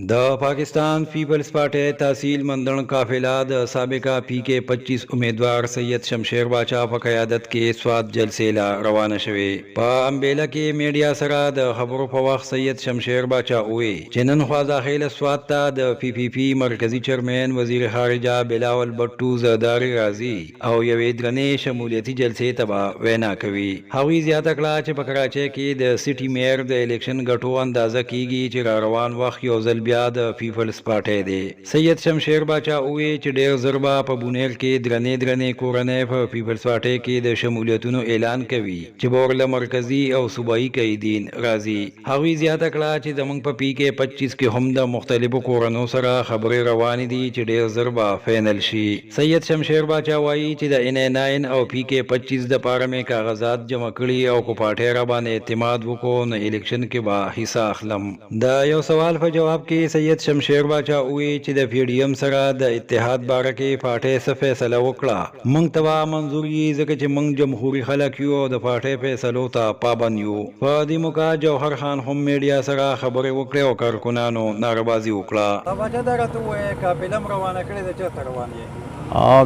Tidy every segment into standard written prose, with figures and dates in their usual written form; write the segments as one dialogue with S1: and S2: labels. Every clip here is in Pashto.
S1: د پاکستان پیپلز پارټي تحصیل مندن قافله د سابقہ پی کے 25 امیدوار سید شمشیر باچا په قیادت کې سواد جلسې لا روانه شوې په امبیلا کې میډیا سره د خبرو په وخت سید شمشیر باچا وې چې نن خوا داخله سواد ته د پی پی مرکزی چیرمن وزیر خارجه بلاول بټو زرداری راضي او یوې درنې شمولیتي جلسې ته وینا کوي. هغوی زیاته کړه چې په کراچۍ کې د سټي میر د الیکشن ګټو اندازه کیږي چې روان وخت یو ځل بیا د پیپلز پارټي دی. سید شمشیر باچا وې چې ډېر زر به په بونیر کې درنې کورنۍ په پیپلز پارټي کې د شمولیتونو اعلان کوي چې به ورله مرکزي او صوبایي قیدین راځي. هغوی زیاته کړه چې زموږ په پی کې 25 کې هم د مختلفو کورنو سره خبرې روانې دي چې ډېر زر به فینل شي. سید شمشیر باچا وایي چې د ان9 او پی کې 25 د پاره مې کاغذات جمع کړي او کو پارټي را باندې اعتماد وکړو نو الیکشن کې به حصہ اخلم. د یو سوال په جواب کې سید شمشیر باچا وی چې د پی ډی ایم سره د اتحاد باره کې پارټي څه فیصله وکړه موږ ته منظور یې ځکه چې موږ جمهوریت خلک یو د پارټي فیصلو ته پابند یو. په دې موقع جوهر خان هم میډیا سره خبرې وکړې او کارکونانو ناربازي وکړه.
S2: باچا دا راته ووایه قافله م روانه کړې ده چېرته روان یې؟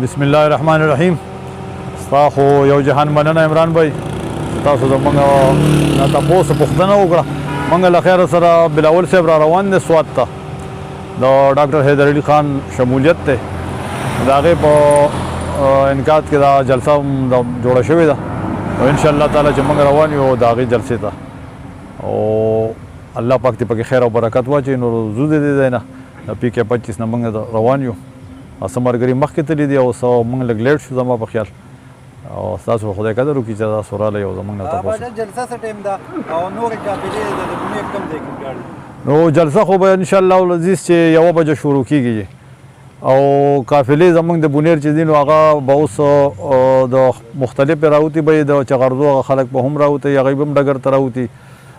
S3: بسم الله الرحمن الرحیم. ستا خو یو جهان مننه عمران بھائی تاسو زموږ نه تپوس پوښتنه وکړه. منګ له خیر سره بلاول صاحب را روان دي سوات ته د ډاکټر حیدر علي خان شمولیت ته د هغې په انعقاد کې دا جلسه جوړه شوې ده او انشاءالله تعالی چې موږ روان یو د هغې جلسې ته او الله پاک دې پکې خیر او برکت واچوي. نو زو د دې ځای نه د پی کې 25 نه موږ روان یو. څه ملګري مخکې تللي دي او څه موږ لږ لیټ شو زما په خیال او ستاسو خدای قدر وکړي چې دا سوراله یو زموږ نه تپوس.
S2: جلسه څه ټایم ده او نورې قافلې د بونیر کوم ځای کې ولاړې؟
S3: نو جلسه خو به انشاءالله العزیز چې 1 بجه شروع کیږي او قافلې زموږ د بونیر چې دي نو هغه به اوس د مختلفې راوتي به د چغردو خلک به هم راوتي هغوی به هم ډګر ته راوتي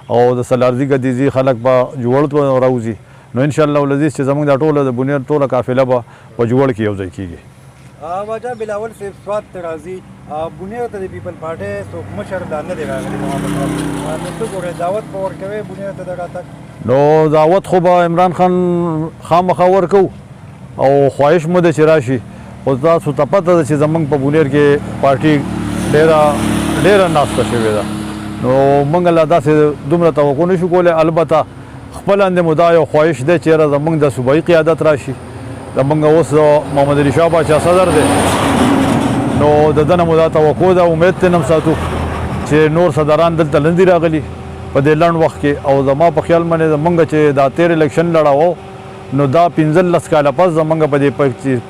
S3: او د سلارزي ګدیزي خلک به جوړ ته راوځي. نو انشاءالله العزیز چې زموږ دا ټوله د بونیر ټوله قافله به په جوړ کې یو ځای کیږي.
S2: باچا بلاول صاحب سوات ته راځي بونیر ته د پیپل پارټي څوک مشر لا نه دی راغلی نو څه ګورې دعوت به ورکوې بونیر ته د راتګ؟
S3: نو دعوت خو به عمران خان خامخا ورکو او خواهش مو ده چې راشي خو تاسو ته پته ده چې زموږ په بونیر کې پارټي ډېره ناسته شوې ده نو موږ لا داسې دومره توقع نه شو کولی. البته خپل اندې مو دا یو خواهش دی چې یاره زموږ د صوبایي قیادت راشي. زموږ اوس محمد علي شاه باچا صدر دی نو د ده نه مو دا توقع ده امید ترې نه ساتو چې نور صدران دلته نه دي راغلي په دې لنډ وخت کې او زما په خیال باندې زموږ چې دا تېر الیکشن لړاوه نو دا 15 کاله پس زموږ په دې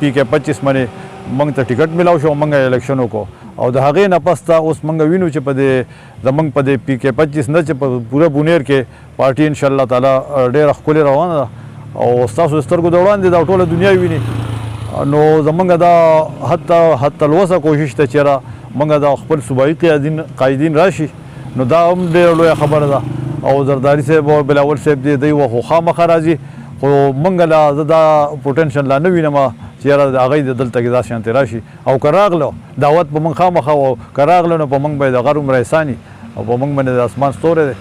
S3: پی کې 25 باندې موږ ته ټکټ میلاو شو موږ الیکشن وکړو او د هغې نه پس ته اوس موږ وینو چې په دې زموږ په دې پی کې 25 نه چې په پوره بونیر کې پارټي انشاءالله تعالی ډېره ښکلې روانه ده او ستاسو سترګو د وړاندې دا ټوله دنیا ویني. نو زموږ دا حتی الوسه کوشش ته چېرې موږ د خپل صوبایي قایدین راشي نو دا هم ډېره لویه خبره ده او زرداري صاحب او بلاول صاحب دی خو خامخا راځي خو موږ لا زه دا پوټنشل لا نه وینم چې یاره د هغوی د دلته کې داسې شانتې راشي او که راغله دعوت به موږ خامخا او که راغله نو په موږ به یې د غر عمره احساني او په موږ باندې د اسمان ستوری دی.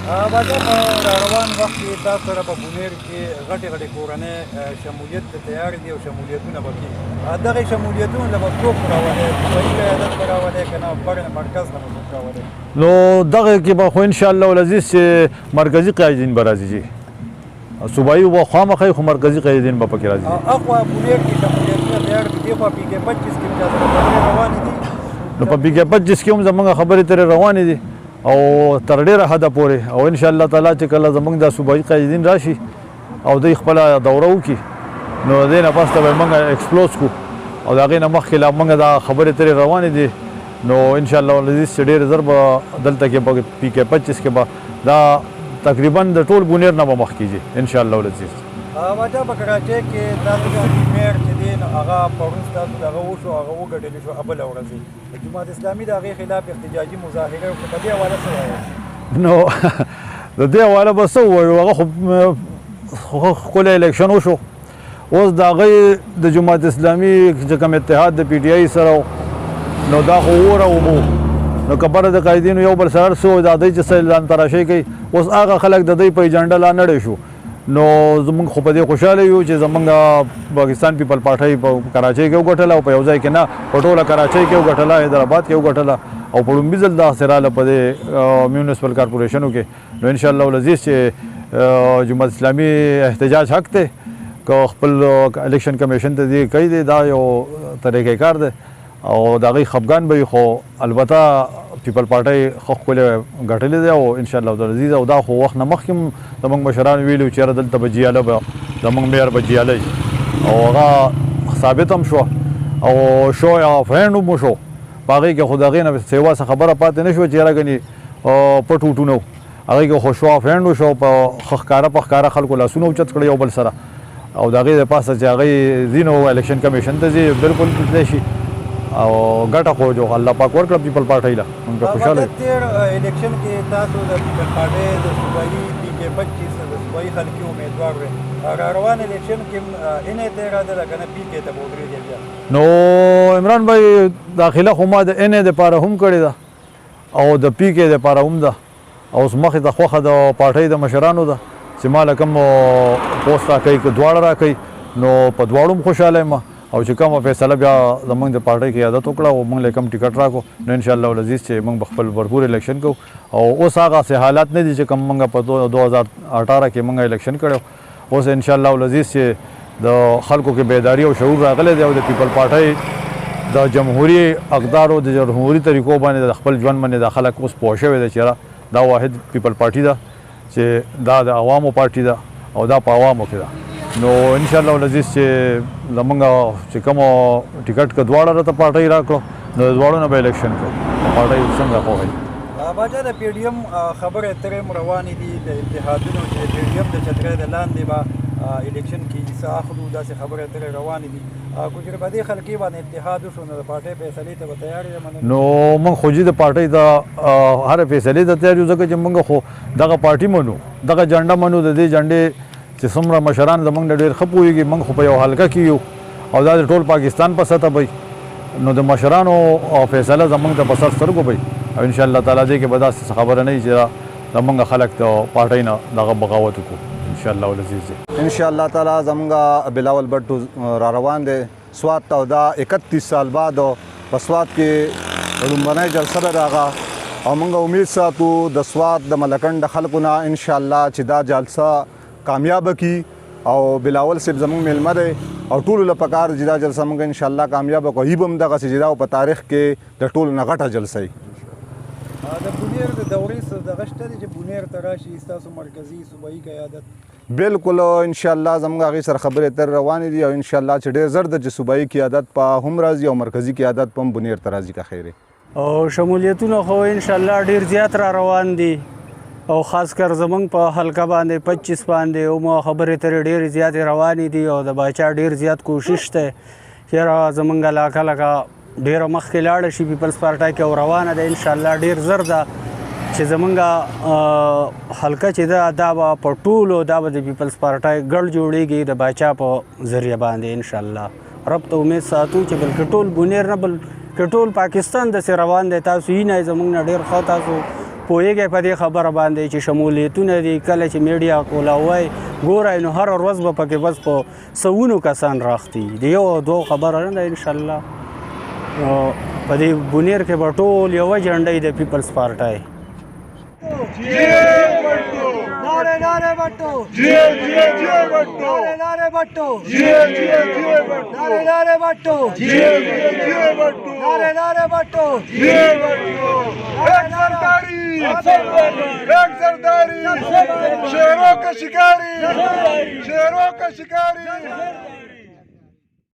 S2: باچا په روان وخت کې تاسو سره په بونیر کې غټې کورنۍ شمولیت ته تیار دي او شمولیتونه به کېږي. دغې شمولیتونه له به څوک راولي؟ صوبایي قیادت به راولي که نه مرکز نه به څوک راولي؟
S3: نو دغه کې به خو انشاءالله العزیز چې مرکزي قایدین به راځي جي صوبایي به خامخا خو مرکزي قایدین به پکې راځي.
S2: اخوا بونیر کې شمولیتونه تیار دي دې خوا پی کې 25 کې هم خبرې روانې دي
S3: نو په پی کې 25 کې هم زموږ خبرې ترې روانې دي او تر ډېره حده پورې او انشاءالله تعالی چې کله زموږ د صوبایي قایدین راشي او دوی خپله دوره وکړي نو د دې نه پس ته به موږ ایکسپلوز کړو او د هغې نه مخکې لا موږ دا خبرې ترې روانې دي نو انشاءالله العزیز چې ډېر زر به دلته کې په پی کې 25 کې به دا تقریبا د ټول بونیر نه به مخ کېږي انشاءالله العزیز.
S2: باچا په کراچۍ کې تاسو د میر چې دی نو هغه پرون ستاسو دغه وشو هغه وګټلې شو بله ورځې د جماعت اسلامي د هغې خلاف احتجاجي مظاهره وکړه. په دې حواله څه وایې؟
S3: نو د دې حواله به څه ووایو هغه خو ښکلی الیکشن وشو اوس د هغې د جماعت اسلامي چې کوم اتحاد د پی ټي آی سره نو دا خو اور او اوبو نو کبره د قایدینو یو بل سره سو د دې چې ځان تراشي کوي اوس هغه خلک د دې په ایجنډا لا نړۍ شو نو زمونږ خو په دې خوشاله یو چې زمونږ پاکستان پیپل پارټۍ په کراچۍ کې وګټله او په یو ځای کې نه په ټوله کراچۍ کې وګټله حیدرآباد کې وګټله او په لومړي ځل دا سراله په دې میونسپل کارپوریشنو کې نو انشاءالله العزیز چې جماعت اسلامي احتجاج حق دی که خپل الیکشن کمیشن ته دی کوي دی دا یو طریقې کار دی او د هغوی خفګان به وي خو البته پیپل پارټۍ خو ښکلې ګټلې دی او انشاءالله العزیز او دا خو وخت نه مخکې هم زموږ مشران ویلي چې یاره دلته به جیاله به زموږ میر به جیاله او هغه ثابت هم شوه او شو یا فرینډ هم وشو په هغې کې خو د هغې نه سیوا څه خبره پاتې نه شوه چې یاره ګنې پټ وټونه و هغې کې خو شو فرینډ وشو په ښه ښکاره په ښکاره خلکو لاسونه اوچت کړي یو بل سره او د هغې د پاسه چې هغې ځي نو الیکشن کمیشن ته ځي بلکل تللی شي او ګټه خو جو الله پاک ورکړه پیپل پارټۍ له موږ خوشحاله یو.
S2: تیر الیکشن کې تاسو د پیپل پارټۍ د صوبایي PK 25 د صوبایي خلکي امیدوار وې را روان الیکشن کې NA ته اراده ده که نه PK ته به ودرېږئ بیا
S3: نو عمران بھائی داخله خو ما د NA دپاره هم کړې ده او د PK دپاره هم ده او اوس مخې ته خوښه د پارټۍ د مشرانو ده چې ما له کوم پوسټ راکوي که دواړه راکوي نو په دواړو هم خوشحاله یم او چې کومه فیصله بیا زموږ د پارټۍ قیادت وکړه او موږ له کوم ټکټ راکړو نو انشاءالله العزیز چې موږ به خپل بھرپور الیکشن کوو او اوس هغه سه حالات نه دي چې کوم موږ په 2018 کې موږ الیکشن کړو اوس انشاءالله العزیز چې د خلکو کې بیداری او شعور راغلی دی او د پیپل پارټۍ د جمهوري اقدارو د جمهوري طریقو باندې د خپل ژوند باندې د خلک اوس پوه شوی دی چې دا واحد پیپل پارټي ده چې دا د عوامو پارټي ده او دا په عوامو کې ده نو انشاءالله العزیز چې زمونږ چې کوم ټیکټ که دواړه راته پارټۍ راکړو نو د دواړو نه به الیکشن کوو پارټۍ څنګه خوښوي
S2: باچا د PDM خبرې اترې هم روانې دي د اتحادونو چې PDM د چترۍ د لاندې به الیکشن کې حصه اخلو داسې خبرې اترې روانې دي که چېرې په دې خلکي باندې اتحاد وشو نو د پارټۍ فیصلې ته به تیار یې
S3: نو موږ خو د پارټۍ د هرې فیصلې ته تیار یو ځکه چې موږ خو دغه پارټي منو دغه جنډه منو د دې جنډې چې څومره مشران زموږ نه ډېر ښه پوهېږي موږ خو په یو حلقه کې یو او دا د ټول پاکستان په سطح به نو د مشرانو فیصله زموږ ته په سر سترګو به او انشاءالله تعالی دې کې به داسې خبره نه وي چې زموږ خلک د پارټۍ نه دغه بغاوت وکړو انشاءالله العزیز
S4: انشاءالله تعالی زموږ بلاول بټو را روان دی سوات ته دا 31 سال بعد په سوات کې لومړنۍ جلسه ده د هغه او موږ امید ساتو د سوات د ملکنډ خلکو نه انشاءالله چې دا جلسه کامیاب کی او بلاول صاحب زموږ میلمه دی او ټولو له پکار چې دا جلسه موږ انشاءالله کامیاب کړو هی به هم دغسې چې دا په تاریخ کې د ټولو نه غټه جلسه وي
S2: د بونیر د دورې څه دغه شته دی چې بونیر ته راشي ستاسو مرکزي صوبایي قیادت
S4: بالکل انشاءالله زموږ هغې سره خبرې اترې روانې دي او انشاءالله چې ډېر زر ده چې صوبایي قیادت په هم راځي او مرکزي قیادت په هم بونیر ته راځي که خیر
S5: او شمولیتونه خو انشاءالله ډېر زیات را روان دي او خاص کر زمونږ په حلقه باندې 25 باندې او مو خبرې ترې ډېرې زیاتې روانې دي او د باچا ډېر زیات کوشش دی چېرې زمونږ علاقه لکه ډېره مخکې لاړه شي پیپلز پارټۍ کې او روانه ده انشاءالله ډېر زر ده چې زمونږ حلقه چې ده دا به په ټولو دا به د پیپلز پارټۍ ګډ جوړېږي د باچا په ذریعه باندې انشاءالله رب ته امید ساتو چې بلکې ټول بونیر نه بلکې ټول پاکستان داسې روان دی تاسو یې نه زمونږ نه ډېر ښه تاسو پوهېږئ په دې خبره باندې چې شمولیتونه دي کله چې میډیا کولاوی ګورئ نو هره ورځ به پکې بس په سوونو کسان راختي د یو او دوه خبره نه ده انشاءالله په دې بونیر کې به ټول یوه جنډۍ د پیپلز پارټۍ
S6: नारे नारे बट्टो बट्टो नारे बट्टो नारे बट्टो नारे बट्टो
S7: एक सरदारी शेरों का शिकारी